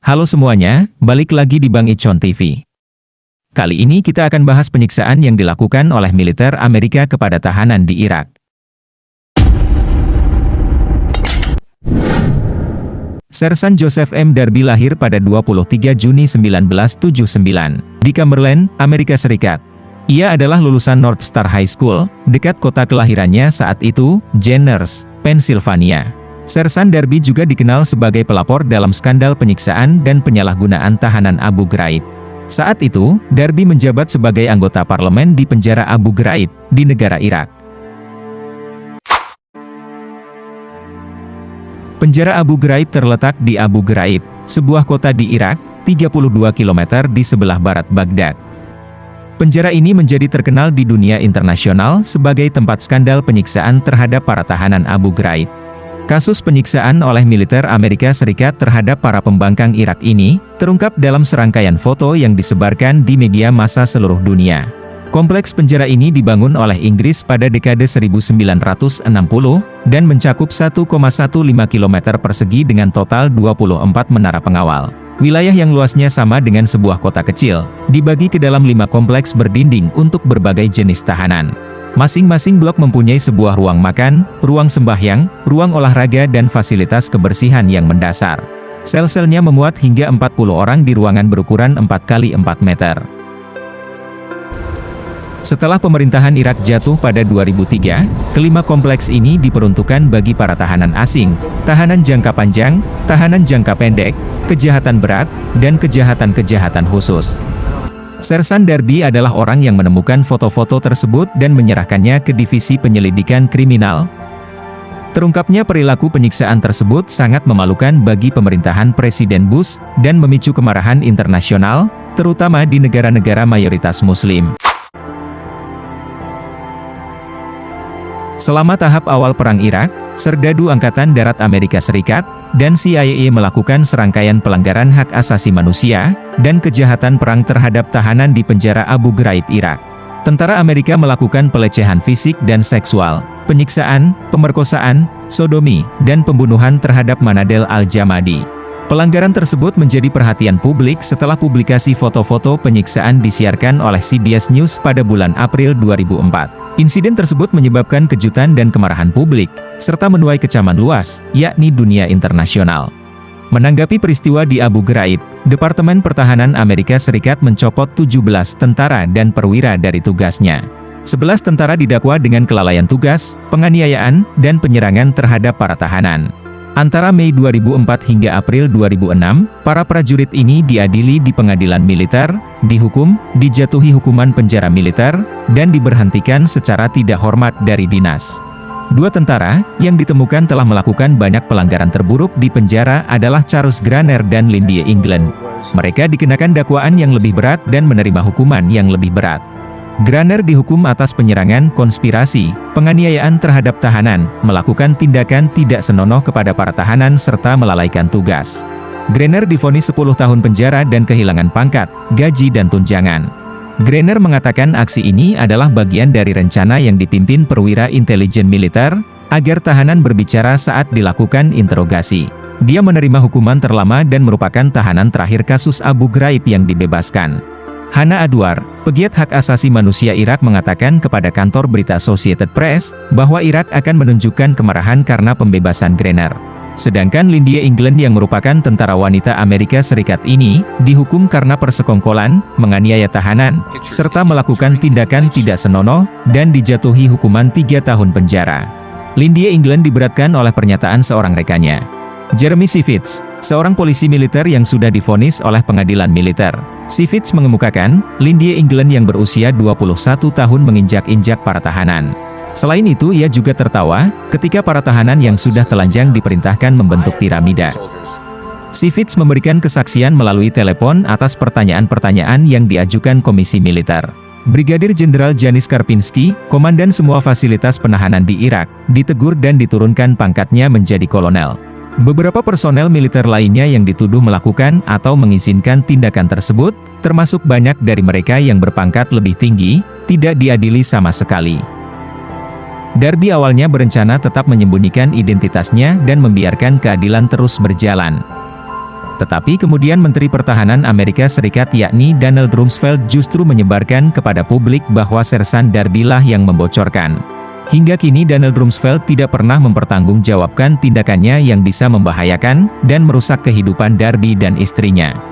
Halo semuanya, balik lagi di Bang Icon TV. Kali ini kita akan bahas penyiksaan yang dilakukan oleh militer Amerika kepada tahanan di Irak. Sersan Joseph M. Darby lahir pada 23 Juni 1979, di Cumberland, Amerika Serikat. Ia adalah lulusan North Star High School, dekat kota kelahirannya saat itu, Jenners, Pennsylvania. Sersan Darby juga dikenal sebagai pelapor dalam skandal penyiksaan dan penyalahgunaan tahanan Abu Ghraib. Saat itu, Darby menjabat sebagai anggota parlemen di penjara Abu Ghraib, di negara Irak. Penjara Abu Ghraib terletak di Abu Ghraib, sebuah kota di Irak, 32 km di sebelah barat Baghdad. Penjara ini menjadi terkenal di dunia internasional sebagai tempat skandal penyiksaan terhadap para tahanan Abu Ghraib. Kasus penyiksaan oleh militer Amerika Serikat terhadap para pembangkang Irak ini, terungkap dalam serangkaian foto yang disebarkan di media massa seluruh dunia. Kompleks penjara ini dibangun oleh Inggris pada dekade 1960, dan mencakup 1,15 km persegi dengan total 24 menara pengawal. Wilayah yang luasnya sama dengan sebuah kota kecil, dibagi ke dalam 5 kompleks berdinding untuk berbagai jenis tahanan. Masing-masing blok mempunyai sebuah ruang makan, ruang sembahyang, ruang olahraga dan fasilitas kebersihan yang mendasar. Sel-selnya memuat hingga 40 orang di ruangan berukuran 4 x 4 meter. Setelah pemerintahan Irak jatuh pada 2003, kelima kompleks ini diperuntukkan bagi para tahanan asing, tahanan jangka panjang, tahanan jangka pendek, kejahatan berat, dan kejahatan-kejahatan khusus. Sersan Darby adalah orang yang menemukan foto-foto tersebut dan menyerahkannya ke Divisi Penyelidikan Kriminal. Terungkapnya perilaku penyiksaan tersebut sangat memalukan bagi pemerintahan Presiden Bush, dan memicu kemarahan internasional, terutama di negara-negara mayoritas Muslim. Selama tahap awal Perang Irak, Serdadu Angkatan Darat Amerika Serikat, dan CIA melakukan serangkaian pelanggaran hak asasi manusia, dan kejahatan perang terhadap tahanan di penjara Abu Ghraib, Irak. Tentara Amerika melakukan pelecehan fisik dan seksual, penyiksaan, pemerkosaan, sodomi, dan pembunuhan terhadap Manadel al-Jamadi. Pelanggaran tersebut menjadi perhatian publik setelah publikasi foto-foto penyiksaan disiarkan oleh CBS News pada bulan April 2004. Insiden tersebut menyebabkan kejutan dan kemarahan publik, serta menuai kecaman luas, yakni dunia internasional. Menanggapi peristiwa di Abu Ghraib, Departemen Pertahanan Amerika Serikat mencopot 17 tentara dan perwira dari tugasnya. 11 tentara didakwa dengan kelalaian tugas, penganiayaan, dan penyerangan terhadap para tahanan. Antara Mei 2004 hingga April 2006, para prajurit ini diadili di pengadilan militer, dihukum, dijatuhi hukuman penjara militer, dan diberhentikan secara tidak hormat dari dinas. 2 tentara, yang ditemukan telah melakukan banyak pelanggaran terburuk di penjara adalah Charles Granner dan Lynndie England. Mereka dikenakan dakwaan yang lebih berat dan menerima hukuman yang lebih berat. Granner dihukum atas penyerangan, konspirasi, penganiayaan terhadap tahanan, melakukan tindakan tidak senonoh kepada para tahanan serta melalaikan tugas. Granner divonis 10 tahun penjara dan kehilangan pangkat, gaji dan tunjangan. Granner mengatakan aksi ini adalah bagian dari rencana yang dipimpin perwira intelijen militer, agar tahanan berbicara saat dilakukan interogasi. Dia menerima hukuman terlama dan merupakan tahanan terakhir kasus Abu Ghraib yang dibebaskan. Hana Adwar, pegiat hak asasi manusia Irak mengatakan kepada kantor berita Associated Press, bahwa Irak akan menunjukkan kemarahan karena pembebasan Granner. Sedangkan Lynndie England yang merupakan tentara wanita Amerika Serikat ini, dihukum karena persekongkolan, menganiaya tahanan, serta melakukan tindakan tidak senonoh, dan dijatuhi hukuman 3 tahun penjara. Lynndie England diberatkan oleh pernyataan seorang rekannya, Jeremy Sivits, seorang polisi militer yang sudah divonis oleh pengadilan militer. Sivits mengemukakan, Lynndie England yang berusia 21 tahun menginjak-injak para tahanan. Selain itu ia juga tertawa, ketika para tahanan yang sudah telanjang diperintahkan membentuk piramida. Sivits memberikan kesaksian melalui telepon atas pertanyaan-pertanyaan yang diajukan Komisi Militer. Brigadir Jenderal Janis Karpinski, komandan semua fasilitas penahanan di Irak, ditegur dan diturunkan pangkatnya menjadi kolonel. Beberapa personel militer lainnya yang dituduh melakukan atau mengizinkan tindakan tersebut, termasuk banyak dari mereka yang berpangkat lebih tinggi, tidak diadili sama sekali. Darby awalnya berencana tetap menyembunyikan identitasnya dan membiarkan keadilan terus berjalan. Tetapi kemudian Menteri Pertahanan Amerika Serikat yakni Donald Rumsfeld justru menyebarkan kepada publik bahwa Sersan Darby lah yang membocorkan. Hingga kini Donald Rumsfeld tidak pernah mempertanggungjawabkan tindakannya yang bisa membahayakan dan merusak kehidupan Darby dan istrinya.